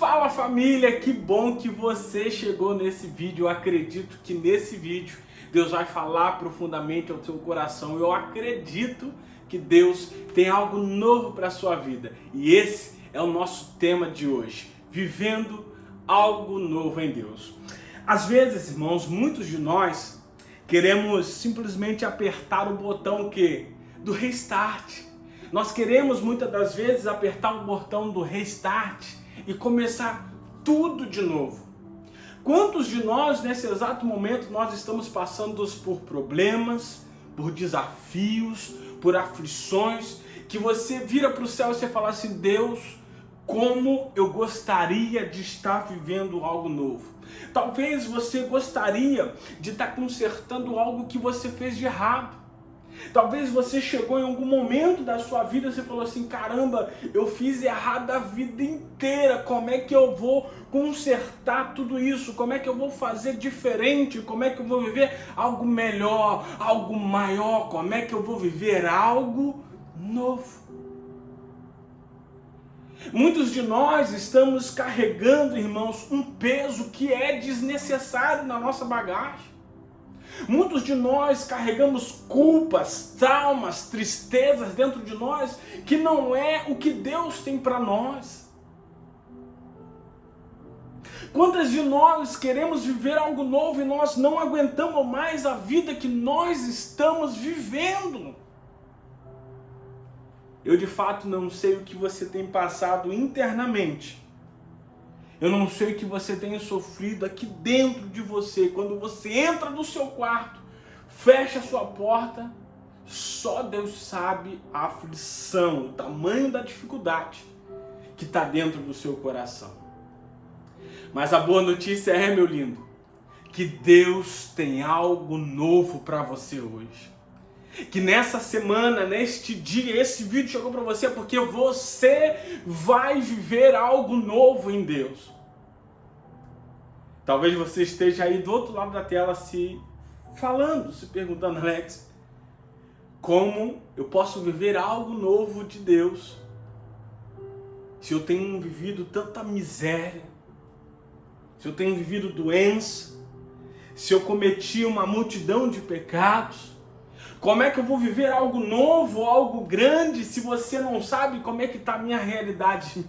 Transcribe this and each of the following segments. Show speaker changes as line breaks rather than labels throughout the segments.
Fala família, que bom que você chegou nesse vídeo. Eu acredito que nesse vídeo Deus vai falar profundamente ao seu coração. Eu acredito que Deus tem algo novo para a sua vida. E esse é o nosso tema de hoje, vivendo algo novo em Deus. Às vezes, irmãos, muitos de nós queremos simplesmente apertar o botão do restart. Nós queremos muitas das vezes apertar o botão do restart e começar tudo de novo. Quantos de nós nesse exato momento nós estamos passando por problemas, por desafios, por aflições, que você vira para o céu e você fala assim: Deus, como eu gostaria de estar vivendo algo novo. Talvez você gostaria de estar consertando algo que você fez de errado. Talvez você chegou em algum momento da sua vida e você falou assim: caramba, eu fiz errado a vida inteira, como é que eu vou consertar tudo isso? Como é que eu vou fazer diferente? Como é que eu vou viver algo melhor, algo maior? Como é que eu vou viver algo novo? Muitos de nós estamos carregando, irmãos, um peso que é desnecessário na nossa bagagem. Muitos de nós carregamos culpas, traumas, tristezas dentro de nós que não é o que Deus tem para nós. Quantas de nós queremos viver algo novo e nós não aguentamos mais a vida que nós estamos vivendo? Eu de fato não sei o que você tem passado internamente. Eu não sei o que você tem sofrido aqui dentro de você. Quando você entra no seu quarto, fecha a sua porta, só Deus sabe a aflição, o tamanho da dificuldade que está dentro do seu coração. Mas a boa notícia é, meu lindo, que Deus tem algo novo para você hoje. Que nessa semana, neste dia, esse vídeo chegou para você porque você vai viver algo novo em Deus. Talvez você esteja aí do outro lado da tela se perguntando: Alex, como eu posso viver algo novo de Deus se eu tenho vivido tanta miséria, se eu tenho vivido doença, se eu cometi uma multidão de pecados? Como é que eu vou viver algo novo, algo grande, se você não sabe como é que está a minha realidade?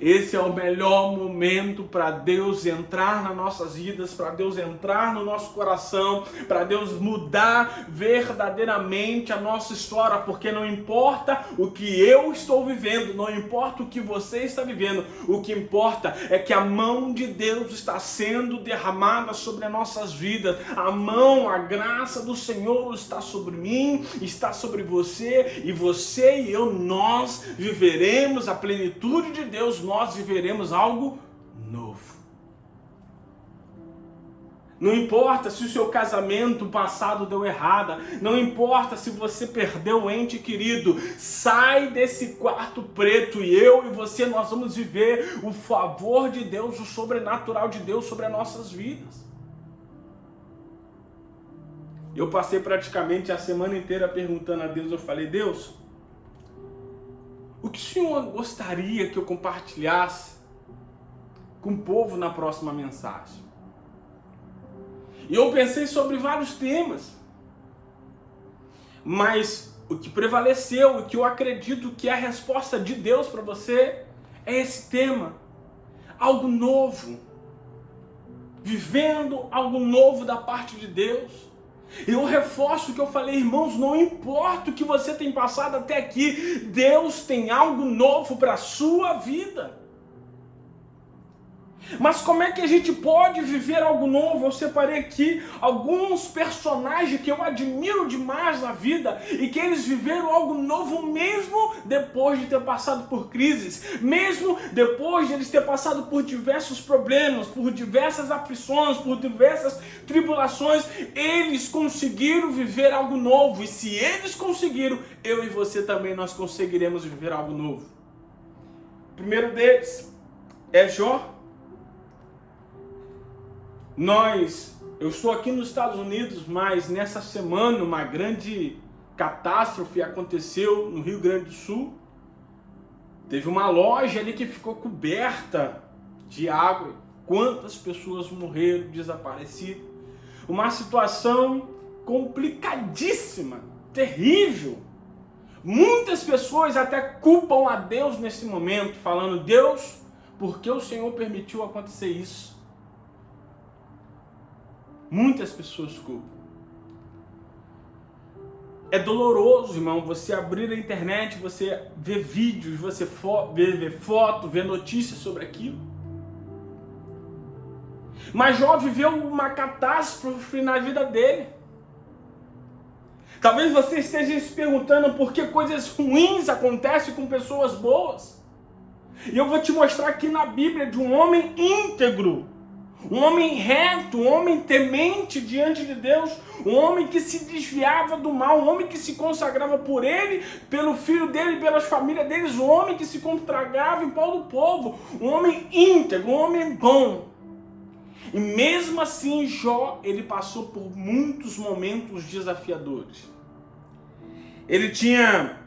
Esse é o melhor momento para Deus entrar nas nossas vidas, para Deus entrar no nosso coração, para Deus mudar verdadeiramente a nossa história, porque não importa o que eu estou vivendo, não importa o que você está vivendo, o que importa é que a mão de Deus está sendo derramada sobre as nossas vidas. A graça do Senhor está sobre mim, está sobre você e eu, nós viveremos a plenitude de Deus. Nós viveremos algo novo. Não importa se o seu casamento passado deu errado, não importa se você perdeu um ente querido, sai desse quarto preto e eu e você, nós vamos viver o favor de Deus, o sobrenatural de Deus sobre as nossas vidas. Eu passei praticamente a semana inteira perguntando a Deus. Eu falei: Deus, o que o Senhor gostaria que eu compartilhasse com o povo na próxima mensagem? E eu pensei sobre vários temas, mas o que prevaleceu, o que eu acredito que é a resposta de Deus para você, é esse tema: algo novo, vivendo algo novo da parte de Deus. Eu reforço o que eu falei, irmãos, não importa o que você tem passado até aqui, Deus tem algo novo para a sua vida. Mas como é que a gente pode viver algo novo? Eu separei aqui alguns personagens que eu admiro demais na vida e que eles viveram algo novo mesmo depois de ter passado por crises, mesmo depois de eles ter passado por diversos problemas, por diversas aflições, por diversas tribulações, eles conseguiram viver algo novo. E se eles conseguiram, eu e você também, nós conseguiremos viver algo novo. O primeiro deles é Jó. Eu estou aqui nos Estados Unidos, mas nessa semana uma grande catástrofe aconteceu no Rio Grande do Sul. Teve uma loja ali que ficou coberta de água. Quantas pessoas morreram, desaparecidas. Uma situação complicadíssima, terrível. Muitas pessoas até culpam a Deus nesse momento, falando: Deus, por que o Senhor permitiu acontecer isso? Muitas pessoas culpam. É doloroso, irmão, você abrir a internet, você ver vídeos, você ver foto, ver notícias sobre aquilo. Mas Jó viveu uma catástrofe na vida dele. Talvez você esteja se perguntando por que coisas ruins acontecem com pessoas boas. E eu vou te mostrar aqui na Bíblia de um homem íntegro, um homem reto, um homem temente diante de Deus, um homem que se desviava do mal, um homem que se consagrava por ele, pelo filho dele, pelas famílias deles, um homem que se consagrava em prol do povo, um homem íntegro, um homem bom. E mesmo assim, Jó, ele passou por muitos momentos desafiadores. Ele tinha,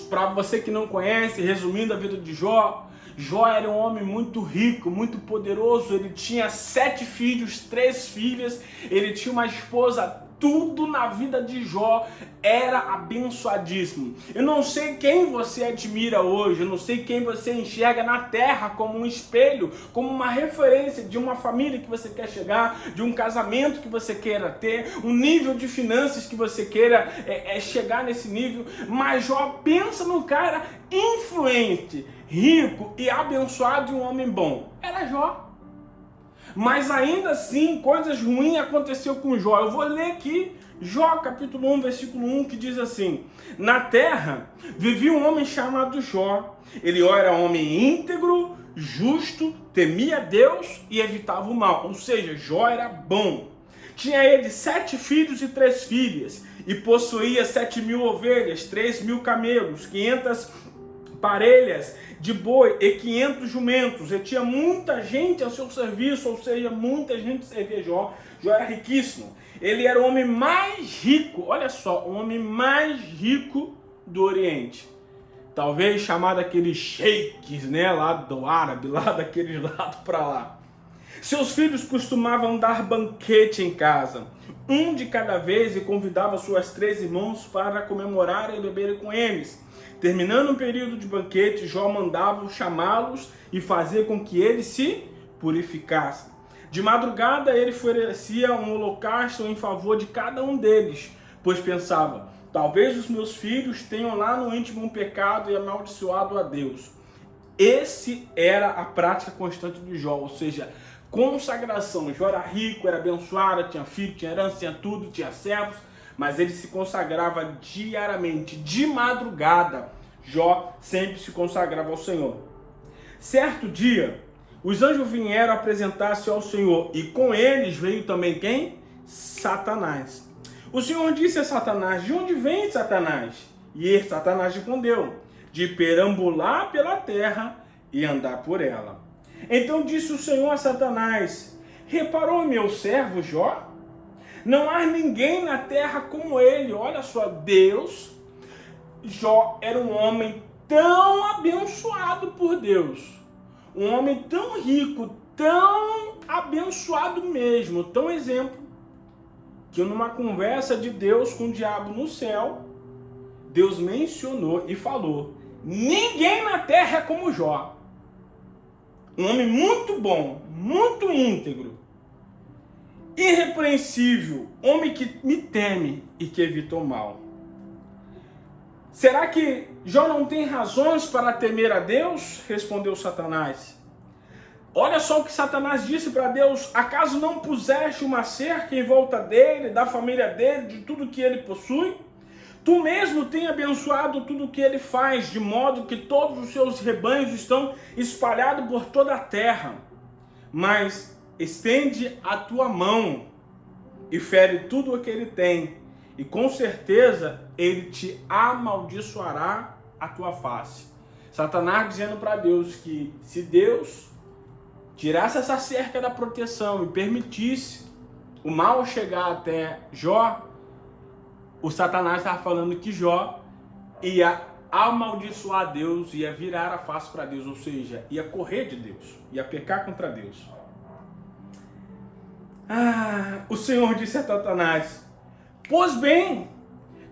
para você que não conhece, resumindo a vida de Jó, Jó era um homem muito rico, muito poderoso. Ele tinha 7 filhos, 3 filhas, ele tinha uma esposa. Tudo na vida de Jó era abençoadíssimo. Eu não sei quem você admira hoje, eu não sei quem você enxerga na terra como um espelho, como uma referência de uma família que você quer chegar, de um casamento que você queira ter, um nível de finanças que você queira chegar nesse nível. Mas Jó pensa num cara influente, rico e abençoado e um homem bom. Era Jó. Mas ainda assim, coisas ruins aconteceu com Jó. Eu vou ler aqui Jó capítulo 1, versículo 1, que diz assim: na terra vivia um homem chamado Jó. Ele era homem íntegro, justo, temia Deus e evitava o mal. Ou seja, Jó era bom. Tinha ele 7 filhos e 3 filhas. E possuía 7.000 ovelhas, 3.000 camelos, 500 parelhas de boi e 500 jumentos. Ele tinha muita gente ao seu serviço, ou seja, muita gente servia Jó. Jó era riquíssimo. Ele era o homem mais rico, olha só, o homem mais rico do Oriente. Talvez chamado aqueles sheiks, né, lá do árabe, lá daqueles lados para lá. Seus filhos costumavam dar banquete em casa, um de cada vez, e convidava suas 3 irmãos para comemorar e beber com eles. Terminando o período de banquete, Jó mandava chamá-los e fazer com que eles se purificassem. De madrugada ele oferecia um holocausto em favor de cada um deles, pois pensava: talvez os meus filhos tenham lá no íntimo um pecado e amaldiçoado a Deus. Esse era a prática constante de Jó, ou seja, consagração. Jó era rico, era abençoado, tinha filho, tinha herança, tinha tudo, tinha servos, mas ele se consagrava diariamente, de madrugada. Jó sempre se consagrava ao Senhor. Certo dia, os anjos vieram apresentar-se ao Senhor, e com eles veio também quem? Satanás. O Senhor disse a Satanás: de onde vem Satanás? E Satanás respondeu: de perambular pela terra e andar por ela. Então disse o Senhor a Satanás: reparou meu servo Jó? Não há ninguém na terra como ele. Olha só, Deus, Jó era um homem tão abençoado por Deus, um homem tão rico, tão abençoado mesmo, tão exemplo, que numa conversa de Deus com o diabo no céu, Deus mencionou e falou: ninguém na terra é como Jó. Um homem muito bom, muito íntegro, irrepreensível, homem que me teme e que evita o mal. Será que Jó não tem razões para temer a Deus? Respondeu Satanás. Olha só o que Satanás disse para Deus: acaso não puseste uma cerca em volta dele, da família dele, de tudo que ele possui? Tu mesmo tem abençoado tudo o que ele faz, de modo que todos os seus rebanhos estão espalhados por toda a terra. Mas estende a tua mão e fere tudo o que ele tem, e com certeza ele te amaldiçoará a tua face. Satanás dizendo para Deus que se Deus tirasse essa cerca da proteção e permitisse o mal chegar até Jó, o Satanás estava falando que Jó ia amaldiçoar Deus, ia virar a face para Deus, ou seja, ia correr de Deus, ia pecar contra Deus. O Senhor disse a Satanás: pois bem,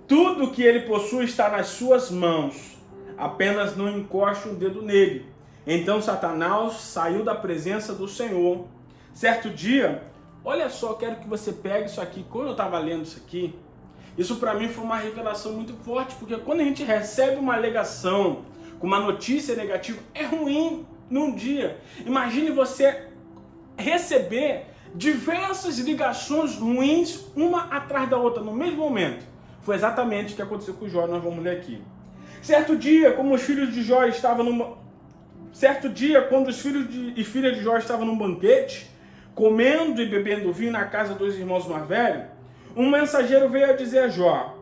tudo que ele possui está nas suas mãos, apenas não encoste um dedo nele. Então Satanás saiu da presença do Senhor. Certo dia, olha só, eu quero que você pegue isso aqui. Quando eu estava lendo isso aqui, isso para mim foi uma revelação muito forte, porque quando a gente recebe uma alegação com uma notícia negativa, é ruim num dia. Imagine você receber diversas ligações ruins, uma atrás da outra, no mesmo momento. Foi exatamente o que aconteceu com Jó, nós vamos ler aqui. Certo dia, como os filhos de Jó estavam quando os filhos e filhas de Jó estavam num banquete, comendo e bebendo vinho na casa dos irmãos mais velhos, um mensageiro veio a dizer a Jó: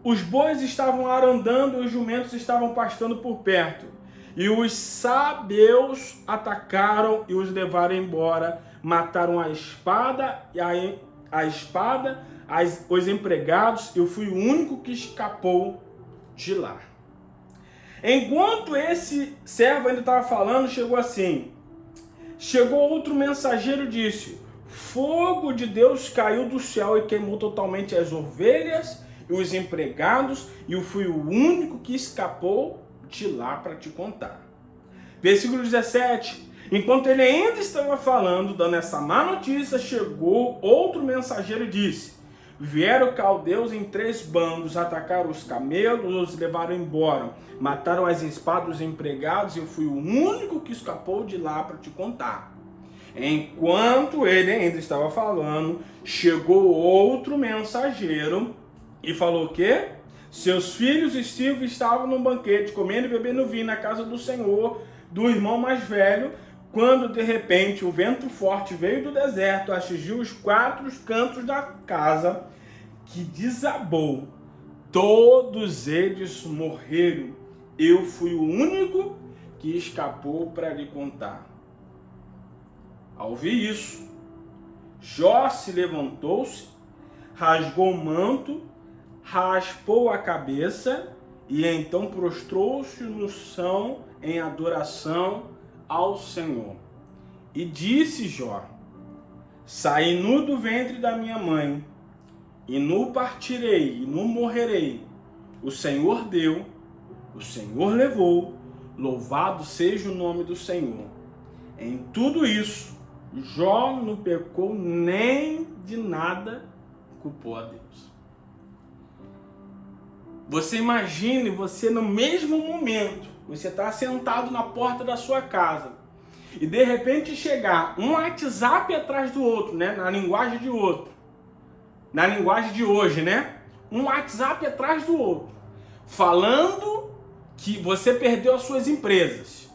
os bois estavam arandando e os jumentos estavam pastando por perto, e os sabeus atacaram e os levaram embora, mataram a espada os empregados, eu fui o único que escapou de lá. Enquanto esse servo ainda estava falando, chegou outro mensageiro e disse: fogo de Deus caiu do céu e queimou totalmente as ovelhas e os empregados, e eu fui o único que escapou de lá para te contar. Versículo 17. Enquanto ele ainda estava falando, dando essa má notícia, chegou outro mensageiro e disse: vieram caldeus em 3 bandos, atacaram os camelos, os levaram embora, mataram as espadas dos empregados, e eu fui o único que escapou de lá para te contar. Enquanto ele ainda estava falando, chegou outro mensageiro e falou o quê? Seus filhos e Steve estavam num banquete, comendo e bebendo vinho na casa do Senhor, do irmão mais velho, quando de repente o vento forte veio do deserto, atingiu os 4 cantos da casa, que desabou. Todos eles morreram. Eu fui o único que escapou para lhe contar. Ao ouvir isso, Jó se levantou-se, rasgou o manto, raspou a cabeça e então prostrou-se no chão em adoração ao Senhor. E disse Jó: saí nu do ventre da minha mãe, e nu partirei, e nu morrerei. O Senhor deu, o Senhor levou, louvado seja o nome do Senhor. Em tudo isso, Jó não pecou nem de nada, culpou a Deus. Você imagine, você no mesmo momento, você está sentado na porta da sua casa e de repente chegar um WhatsApp atrás do outro, né? Na linguagem de outro, na linguagem de hoje, né? Um WhatsApp atrás do outro, falando que você perdeu as suas empresas,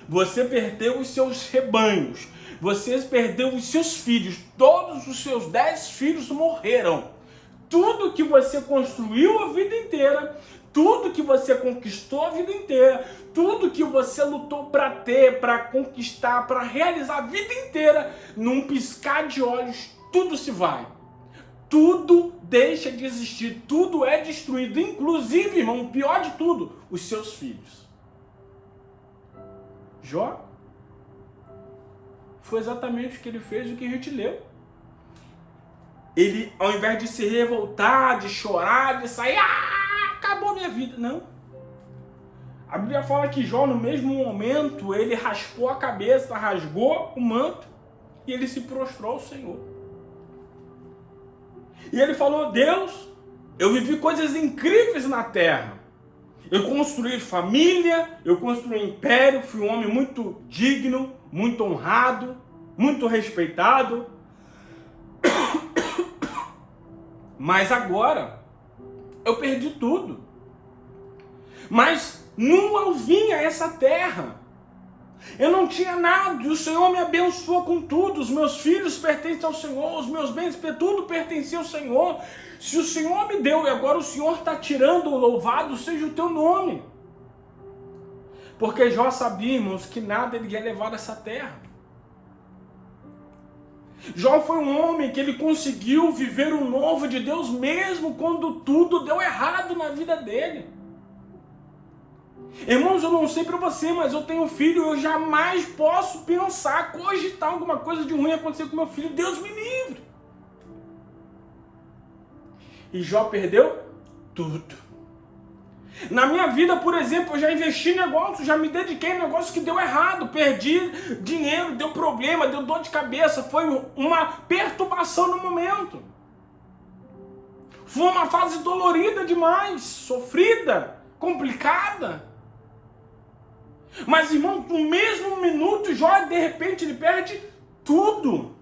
você perdeu os seus rebanhos, você perdeu os seus filhos, todos os seus 10 filhos morreram. Tudo que você construiu a vida inteira, tudo que você conquistou a vida inteira, tudo que você lutou para ter, para conquistar, para realizar a vida inteira, num piscar de olhos, tudo se vai. Tudo deixa de existir, tudo é destruído, inclusive, irmão, o pior de tudo, os seus filhos. Jó foi exatamente o que ele fez, o que a gente leu. Ele, ao invés de se revoltar, de chorar, de sair, acabou minha vida, não. A Bíblia fala que Jó, no mesmo momento, ele raspou a cabeça, rasgou o manto e ele se prostrou ao Senhor. E ele falou: Deus, eu vivi coisas incríveis na terra. Eu construí família, eu construí império, fui um homem muito digno, muito honrado, muito respeitado. Mas agora, eu perdi tudo. Mas não eu vim a essa terra. Eu não tinha nada, e o Senhor me abençoou com tudo. Os meus filhos pertencem ao Senhor, os meus bens, tudo pertencia ao Senhor. Se o Senhor me deu e agora o Senhor está tirando, louvado seja o teu nome. Porque Jó sabia, irmãos, que nada ele ia levar dessa terra. Jó foi um homem que ele conseguiu viver o novo de Deus mesmo quando tudo deu errado na vida dele. Irmãos, eu não sei para você, mas eu tenho filho, eu jamais posso pensar, cogitar alguma coisa de ruim acontecer com meu filho. Deus me livre. E Jó perdeu tudo. Na minha vida, por exemplo, eu já investi em negócio, já me dediquei em negócio que deu errado, perdi dinheiro, deu problema, deu dor de cabeça, foi uma perturbação no momento. Foi uma fase dolorida demais, sofrida, complicada. Mas, irmão, no mesmo minuto, Jó, de repente, ele perde tudo.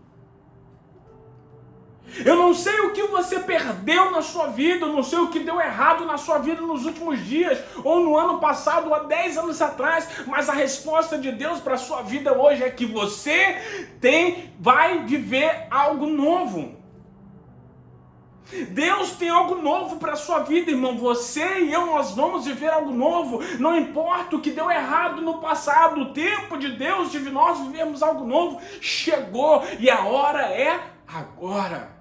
Eu não sei o que você perdeu na sua vida, eu não sei o que deu errado na sua vida nos últimos dias, ou no ano passado, ou há 10 anos atrás, mas a resposta de Deus para a sua vida hoje é que você vai viver algo novo. Deus tem algo novo para a sua vida, irmão. Você e eu, nós vamos viver algo novo. Não importa o que deu errado no passado, o tempo de Deus, de nós vivermos algo novo, chegou e a hora é agora.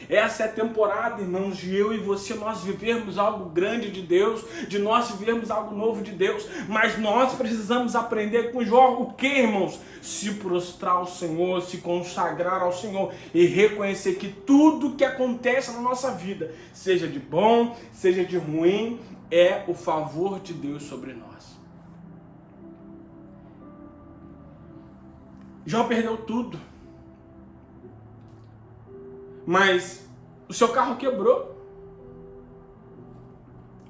Essa é a temporada, irmãos, de eu e você, nós vivermos algo grande de Deus, de nós vivermos algo novo de Deus, mas nós precisamos aprender com Jó o que, irmãos? Se prostrar ao Senhor, se consagrar ao Senhor e reconhecer que tudo que acontece na nossa vida, seja de bom, seja de ruim, é o favor de Deus sobre nós. Jó perdeu tudo. Mas o seu carro quebrou.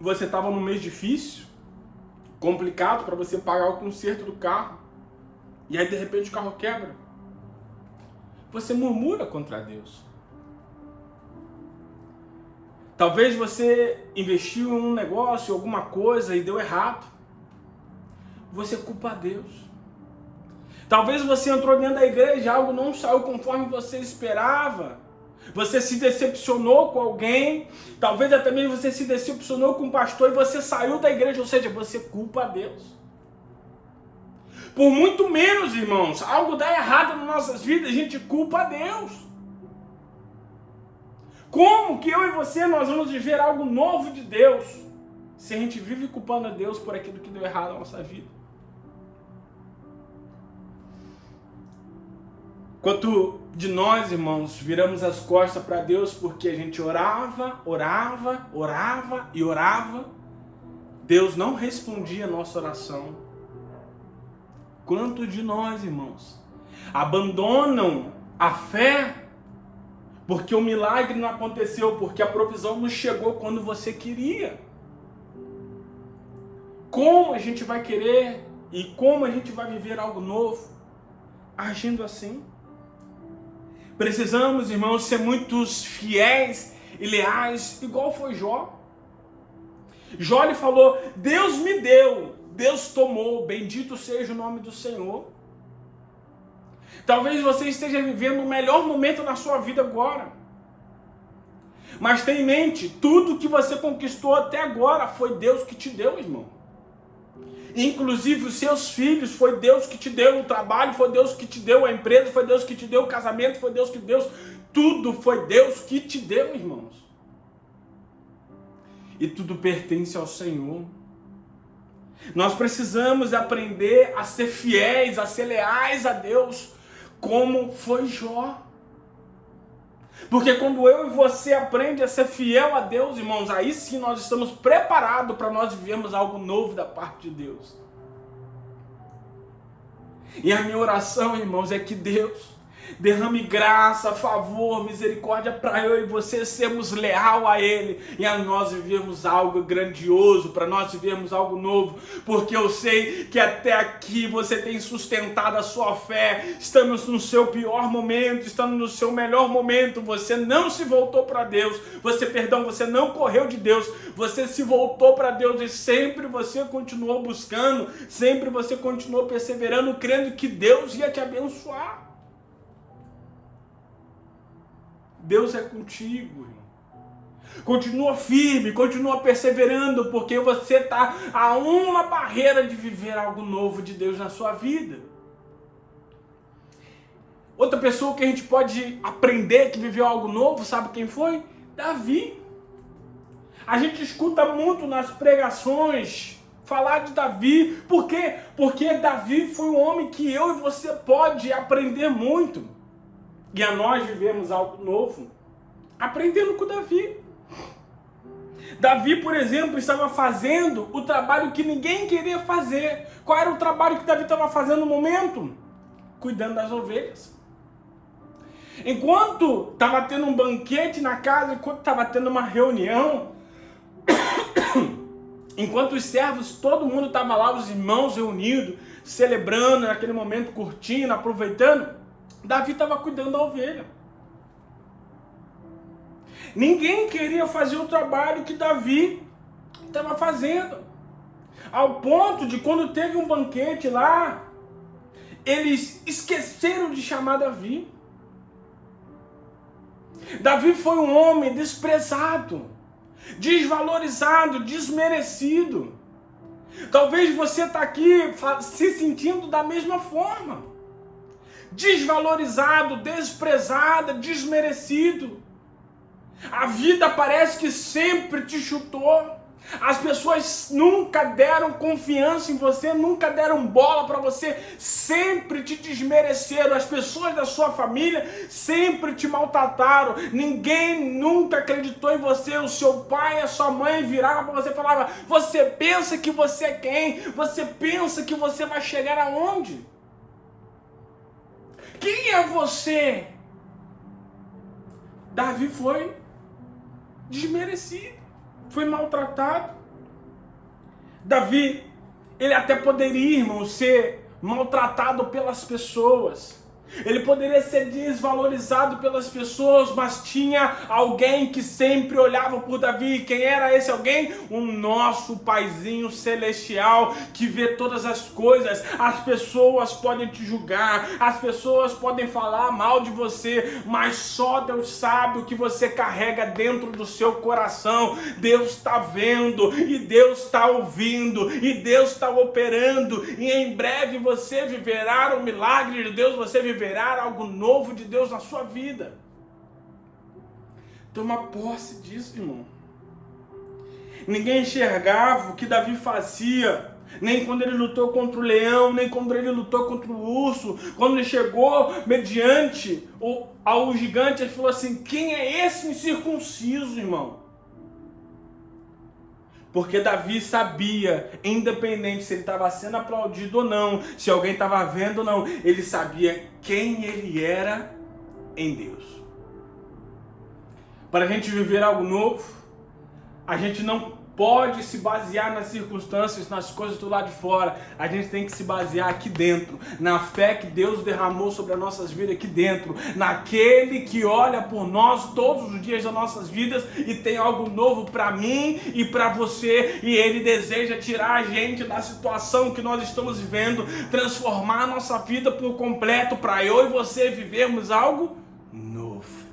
Você estava num mês difícil, complicado para você pagar o conserto do carro. E aí de repente o carro quebra. Você murmura contra Deus. Talvez você investiu em um negócio, alguma coisa e deu errado. Você culpa a Deus. Talvez você entrou dentro da igreja, algo não saiu conforme você esperava. Você se decepcionou com alguém, talvez até mesmo você se decepcionou com um pastor e você saiu da igreja, ou seja, você culpa a Deus. Por muito menos, irmãos, algo dá errado nas nossas vidas, a gente culpa a Deus. Como que eu e você, nós vamos viver algo novo de Deus, se a gente vive culpando a Deus por aquilo que deu errado na nossa vida? Quanto de nós, irmãos, viramos as costas para Deus porque a gente orava, Deus não respondia a nossa oração. Quanto de nós, irmãos, abandonam a fé porque o milagre não aconteceu, porque a provisão não chegou quando você queria? Como a gente vai querer e como a gente vai viver algo novo agindo assim? Precisamos, irmãos, ser muitos fiéis e leais, igual foi Jó. Jó lhe falou, Deus me deu, Deus tomou, bendito seja o nome do Senhor. Talvez você esteja vivendo o melhor momento na sua vida agora. Mas tenha em mente, tudo que você conquistou até agora foi Deus que te deu, irmão. Inclusive os seus filhos, foi Deus que te deu o trabalho, foi Deus que te deu a empresa, foi Deus que te deu o casamento, foi Deus que te deu, tudo foi Deus que te deu, irmãos. E tudo pertence ao Senhor. Nós precisamos aprender a ser fiéis, a ser leais a Deus, como foi Jó. Porque quando eu e você aprende a ser fiel a Deus, irmãos, aí sim nós estamos preparados para nós vivermos algo novo da parte de Deus. E a minha oração, irmãos, é que Deus derrame graça, favor, misericórdia para eu e você sermos leal a Ele e a nós vivermos algo grandioso, para nós vivermos algo novo, porque eu sei que até aqui você tem sustentado a sua fé, estamos no seu pior momento, estamos no seu melhor momento, você não se voltou para Deus, você não correu de Deus, você se voltou para Deus e sempre você continuou buscando, sempre você continuou perseverando, crendo que Deus ia te abençoar. Deus é contigo, irmão. Continua firme, continua perseverando, porque você está a uma barreira de viver algo novo de Deus na sua vida. Outra pessoa que a gente pode aprender que viveu algo novo, sabe quem foi? Davi. A gente escuta muito nas pregações falar de Davi. Por quê? Porque Davi foi um homem que eu e você pode aprender muito. E a nós vivemos algo novo, aprendendo com Davi. Davi, por exemplo, estava fazendo o trabalho que ninguém queria fazer. Qual era o trabalho que Davi estava fazendo no momento? Cuidando das ovelhas. Enquanto estava tendo um banquete na casa, enquanto estava tendo uma reunião, enquanto os servos, todo mundo estava lá, os irmãos reunidos, celebrando naquele momento, curtindo, aproveitando, Davi estava cuidando da ovelha. Ninguém queria fazer o trabalho que Davi estava fazendo. Ao ponto de quando teve um banquete lá, eles esqueceram de chamar Davi. Davi foi um homem desprezado, desvalorizado, desmerecido. Talvez você está aqui se sentindo da mesma forma. Desvalorizado, desprezado, desmerecido. A vida parece que sempre te chutou. As pessoas nunca deram confiança em você, nunca deram bola para você, sempre te desmereceram. As pessoas da sua família sempre te maltrataram. Ninguém nunca acreditou em você. O seu pai, a sua mãe virava para você e falava: você pensa que você é quem? Você pensa que você vai chegar aonde? Quem é você? Davi foi desmerecido, foi maltratado. Davi, ele até poderia, irmão, ser maltratado pelas pessoas. Ele poderia ser desvalorizado pelas pessoas, mas tinha alguém que sempre olhava por Davi. Quem era esse alguém? O nosso Paizinho Celestial, que vê todas as coisas. As pessoas podem te julgar, as pessoas podem falar mal de você, mas só Deus sabe o que você carrega dentro do seu coração. Deus está vendo, e Deus está ouvindo, e Deus está operando, e em breve você viverá o milagre de Deus, você viverá algo novo de Deus na sua vida. Toma posse disso, irmão. Ninguém enxergava o que Davi fazia, nem quando ele lutou contra o leão, nem quando ele lutou contra o urso. Quando ele chegou mediante ao gigante, ele falou assim: quem é esse incircunciso, irmão? Porque Davi sabia, independente se ele estava sendo aplaudido ou não, se alguém estava vendo ou não, ele sabia quem ele era em Deus. Para a gente viver algo novo, a gente não pode se basear nas circunstâncias, nas coisas do lado de fora. A gente tem que se basear aqui dentro, na fé que Deus derramou sobre as nossas vidas aqui dentro, naquele que olha por nós todos os dias das nossas vidas e tem algo novo para mim e para você, e Ele deseja tirar a gente da situação que nós estamos vivendo, transformar a nossa vida por completo, para eu e você vivermos algo novo.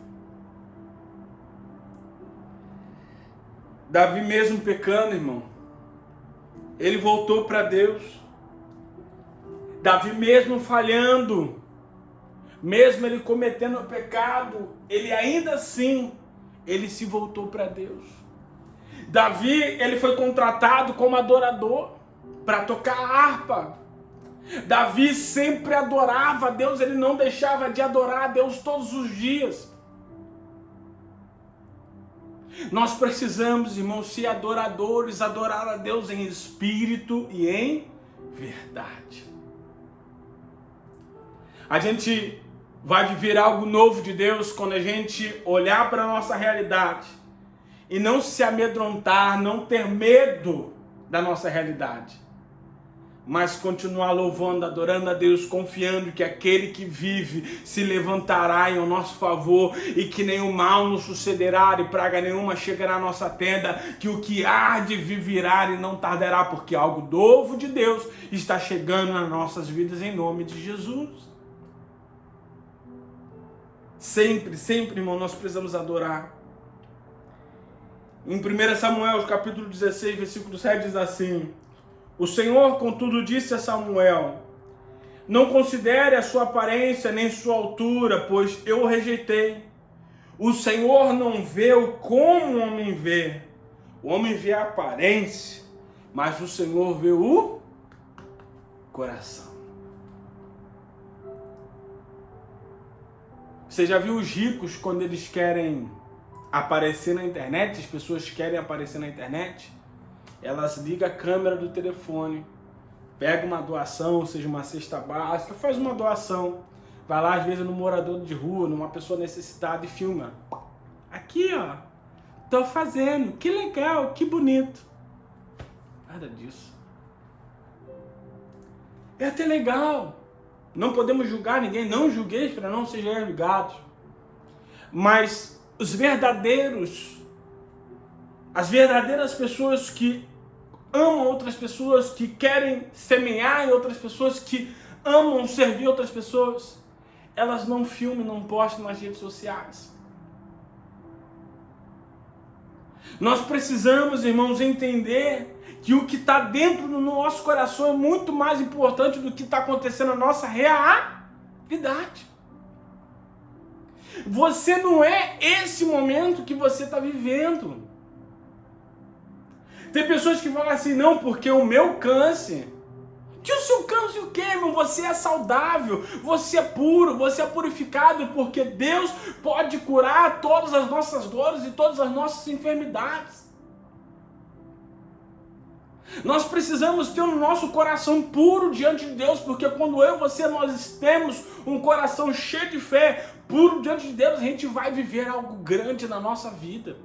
Davi, mesmo pecando, irmão, ele voltou para Deus. Davi, mesmo falhando, mesmo ele cometendo pecado, ele ainda assim, ele se voltou para Deus. Davi, ele foi contratado como adorador para tocar harpa. Davi sempre adorava a Deus, ele não deixava de adorar a Deus todos os dias. Nós precisamos, irmãos, ser adoradores, adorar a Deus em espírito e em verdade. A gente vai viver algo novo de Deus quando a gente olhar para a nossa realidade e não se amedrontar, não ter medo da nossa realidade, mas continuar louvando, adorando a Deus, confiando que aquele que vive se levantará em nosso favor e que nenhum mal nos sucederá e praga nenhuma chegará à nossa tenda, que o que há de vir virá e não tardará, porque algo novo de Deus está chegando nas nossas vidas em nome de Jesus. Sempre, sempre, irmão, nós precisamos adorar. Em 1 Samuel, capítulo 16, versículo 7, diz assim: o Senhor, contudo, disse a Samuel: não considere a sua aparência nem sua altura, pois eu o rejeitei. O Senhor não vê como o homem vê. O homem vê a aparência, mas o Senhor vê o coração. Você já viu os ricos quando eles querem aparecer na internet? As pessoas querem aparecer na internet? Elas ligam a câmera do telefone, pega uma doação, seja uma cesta básica, faz uma doação, vai lá às vezes no morador de rua, numa pessoa necessitada e filma. Aqui, ó, tô fazendo, que legal, que bonito. Nada disso. É até legal. Não podemos julgar ninguém, não julgueis para não sejam julgados. Mas as verdadeiras pessoas que amam outras pessoas, que querem semear em outras pessoas, que amam servir outras pessoas, elas não filmam, não postam nas redes sociais. Nós precisamos, irmãos, entender que o que está dentro do nosso coração é muito mais importante do que está acontecendo na nossa realidade. Você não é esse momento que você está vivendo. Tem pessoas que falam assim, não, porque o meu câncer. Que o seu câncer o quê, irmão? Você é saudável, você é puro, você é purificado, porque Deus pode curar todas as nossas dores e todas as nossas enfermidades. Nós precisamos ter o nosso coração puro diante de Deus, porque quando eu e você nós temos um coração cheio de fé, puro diante de Deus, a gente vai viver algo grande na nossa vida.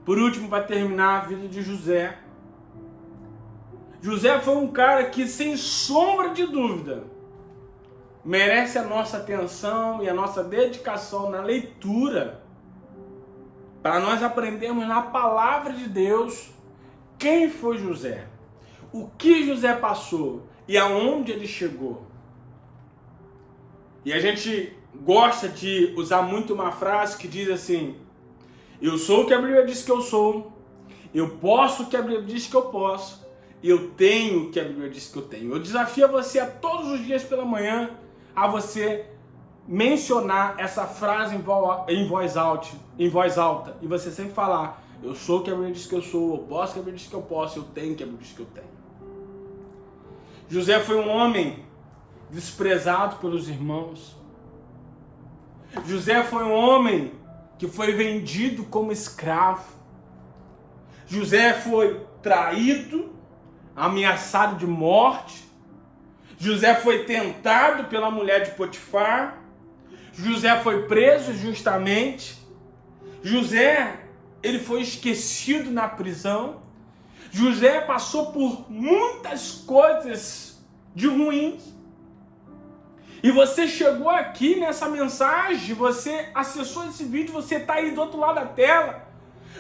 Por último, para terminar, a vida de José. José foi um cara que, sem sombra de dúvida, merece a nossa atenção e a nossa dedicação na leitura, para nós aprendermos na palavra de Deus quem foi José, o que José passou e aonde ele chegou. E a gente gosta de usar muito uma frase que diz assim: eu sou o que a Bíblia diz que eu sou, eu posso o que a Bíblia diz que eu posso, e eu tenho o que a Bíblia diz que eu tenho. Eu desafio você a todos os dias pela manhã a você mencionar essa frase em voz alta, e você sempre falar: eu sou o que a Bíblia diz que eu sou, eu posso o que a Bíblia diz que eu posso, eu tenho o que a Bíblia diz que eu tenho. José foi um homem desprezado pelos irmãos. José foi um homem que foi vendido como escravo. José foi traído, ameaçado de morte. José foi tentado pela mulher de Potifar. José foi preso injustamente. José, ele foi esquecido na prisão. José passou por muitas coisas de ruins. E você chegou aqui nessa mensagem, você acessou esse vídeo, você está aí do outro lado da tela.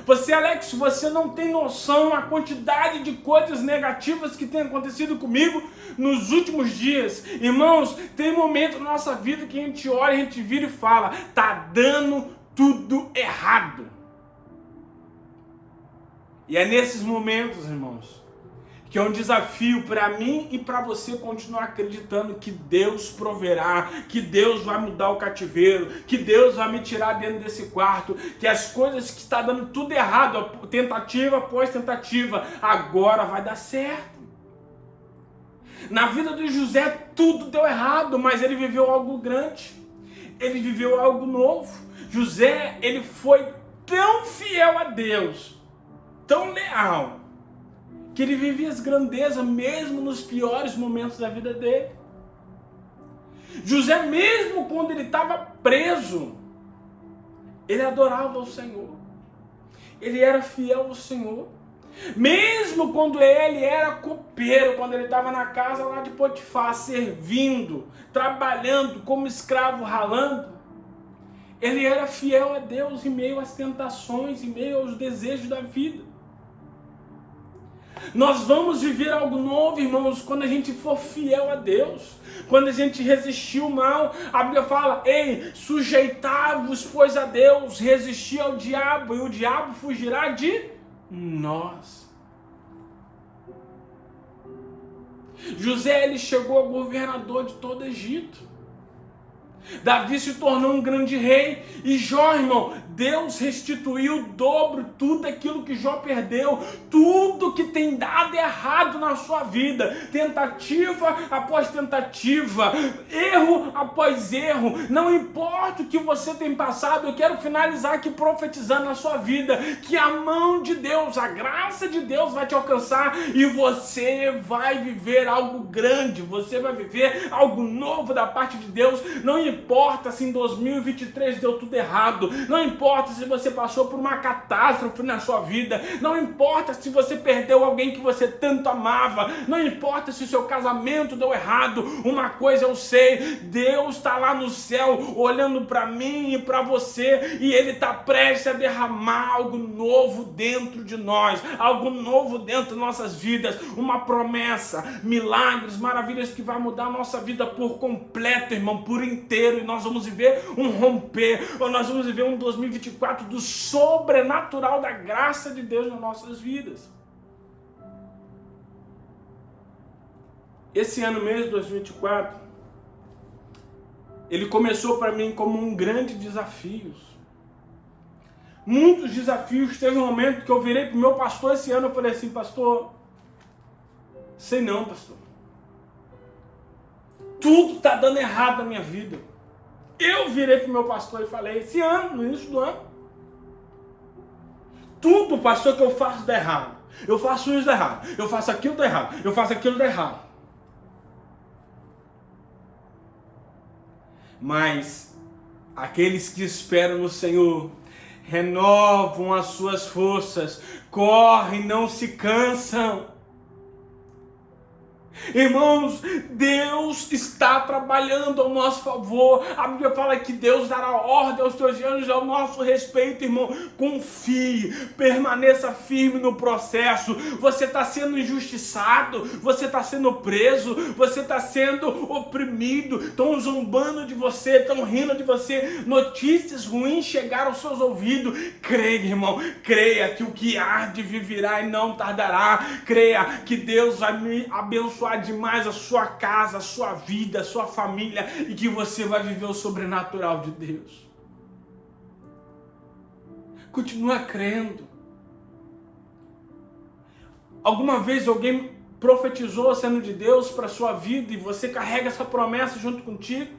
Você, Alex, você não tem noção a quantidade de coisas negativas que tem acontecido comigo nos últimos dias. Irmãos, tem momentos na nossa vida que a gente olha, a gente vira e fala: tá dando tudo errado. E é nesses momentos, irmãos, que é um desafio para mim e para você continuar acreditando que Deus proverá, que Deus vai mudar o cativeiro, que Deus vai me tirar dentro desse quarto, que as coisas que está dando tudo errado, tentativa após tentativa, agora vai dar certo. Na vida de José tudo deu errado, mas ele viveu algo grande, ele viveu algo novo. José, ele foi tão fiel a Deus, tão leal, que ele vivia as grandezas mesmo nos piores momentos da vida dele. José, mesmo quando ele estava preso, ele adorava o Senhor. Ele era fiel ao Senhor. Mesmo quando ele era copeiro, quando ele estava na casa lá de Potifar, servindo, trabalhando como escravo, ralando, ele era fiel a Deus em meio às tentações, em meio aos desejos da vida. Nós vamos viver algo novo, irmãos, quando a gente for fiel a Deus, quando a gente resistir o mal. A Bíblia fala: ei, sujeitai-vos, pois, a Deus, resistir ao diabo, e o diabo fugirá de nós. José, ele chegou a governador de todo o Egito. Davi se tornou um grande rei. E Jó, irmão, Deus restituiu o dobro, tudo aquilo que Jó perdeu, tudo que tem dado errado na sua vida, tentativa após tentativa, erro após erro, não importa o que você tem passado, eu quero finalizar aqui profetizando na sua vida, que a mão de Deus, a graça de Deus vai te alcançar e você vai viver algo grande, você vai viver algo novo da parte de Deus. Não importa se em 2023 deu tudo errado, não importa se você passou por uma catástrofe na sua vida, não importa se você perdeu alguém que você tanto amava, não importa se o seu casamento deu errado, uma coisa eu sei, Deus está lá no céu olhando para mim e para você e Ele está prestes a derramar algo novo dentro de nós, algo novo dentro de nossas vidas, uma promessa, milagres, maravilhas que vai mudar a nossa vida por completo, irmão, por inteiro, e nós vamos viver um romper, ou nós vamos viver um 2024 do sobrenatural da graça de Deus nas nossas vidas. Esse ano mesmo, 2024, ele começou para mim como um grande desafio. Muitos desafios. Teve um momento que eu virei para o meu pastor esse ano, eu falei assim: pastor, sei não, pastor, tudo está dando errado na minha vida. Eu virei para o meu pastor e falei, esse ano, no início do ano, tudo, pastor, que eu faço dá errado. Eu faço isso dá errado, eu faço aquilo dá errado, eu faço aquilo dá errado. Mas aqueles que esperam no Senhor renovam as suas forças, correm, não se cansam. Irmãos, Deus está trabalhando ao nosso favor. A Bíblia fala que Deus dará ordem aos teus anjos ao nosso respeito, irmão. Confie, permaneça firme no processo. Você está sendo injustiçado, você está sendo preso, você está sendo oprimido, estão zombando de você, estão rindo de você, notícias ruins chegaram aos seus ouvidos. Creia, irmão, creia que o que há de vir virá e não tardará. Creia que Deus vai me abençoar demais a sua casa, a sua vida, a sua família, e que você vai viver o sobrenatural de Deus. Continua crendo. Alguma vez alguém profetizou sendo de Deus para a sua vida e você carrega essa promessa junto contigo?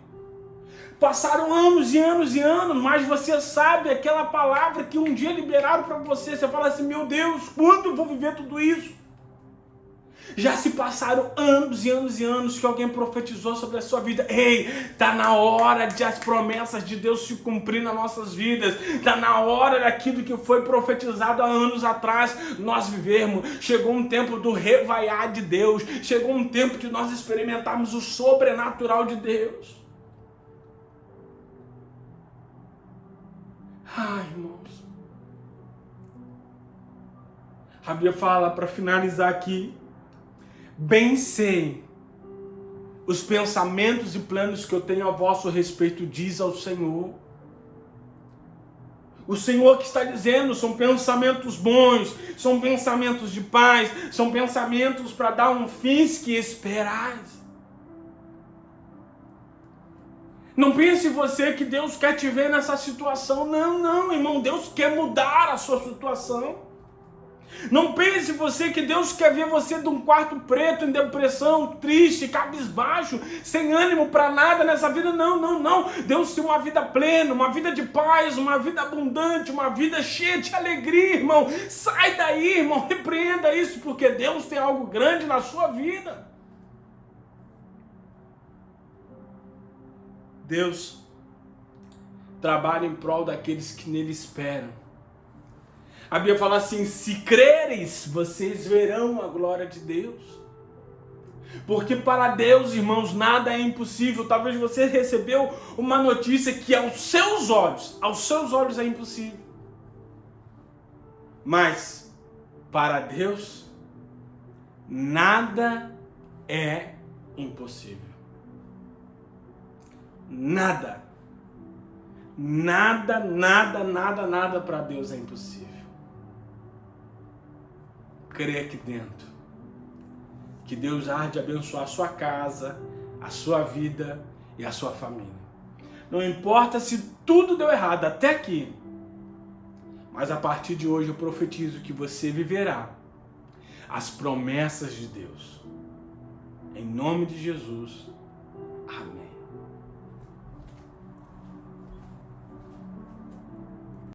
Passaram anos e anos e anos, mas você sabe aquela palavra que um dia liberaram para você, você fala assim: meu Deus, quando eu vou viver tudo isso? Já se passaram anos e anos e anos que alguém profetizou sobre a sua vida. Ei, tá na hora de as promessas de Deus se cumprir nas nossas vidas. Tá na hora daquilo que foi profetizado há anos atrás nós vivermos. Chegou um tempo do revaiar de Deus. Chegou um tempo de nós experimentarmos o sobrenatural de Deus. Ai, irmãos. A Bíblia fala, para finalizar aqui: bem sei os pensamentos e planos que eu tenho a vosso respeito, diz ao Senhor. O Senhor que está dizendo, são pensamentos bons, são pensamentos de paz, são pensamentos para dar um fins que esperais. Não pense você que Deus quer te ver nessa situação. Não, não, irmão, Deus quer mudar a sua situação. Não pense você que Deus quer ver você de um quarto preto, em depressão, triste, cabisbaixo, sem ânimo para nada nessa vida. Não, não, não. Deus tem uma vida plena, uma vida de paz, uma vida abundante, uma vida cheia de alegria, irmão. Sai daí, irmão, repreenda isso, porque Deus tem algo grande na sua vida. Deus trabalha em prol daqueles que nele esperam. A Bíblia fala assim: se creres, vocês verão a glória de Deus. Porque para Deus, irmãos, nada é impossível. Talvez você recebeu uma notícia que aos seus olhos é impossível. Mas para Deus, nada é impossível. Nada. Nada, nada, nada, nada para Deus é impossível. Creia aqui dentro que Deus há de abençoar a sua casa, a sua vida e a sua família. Não importa se tudo deu errado até aqui, Mas a partir de hoje eu profetizo que você viverá as promessas de Deus. Em nome de Jesus.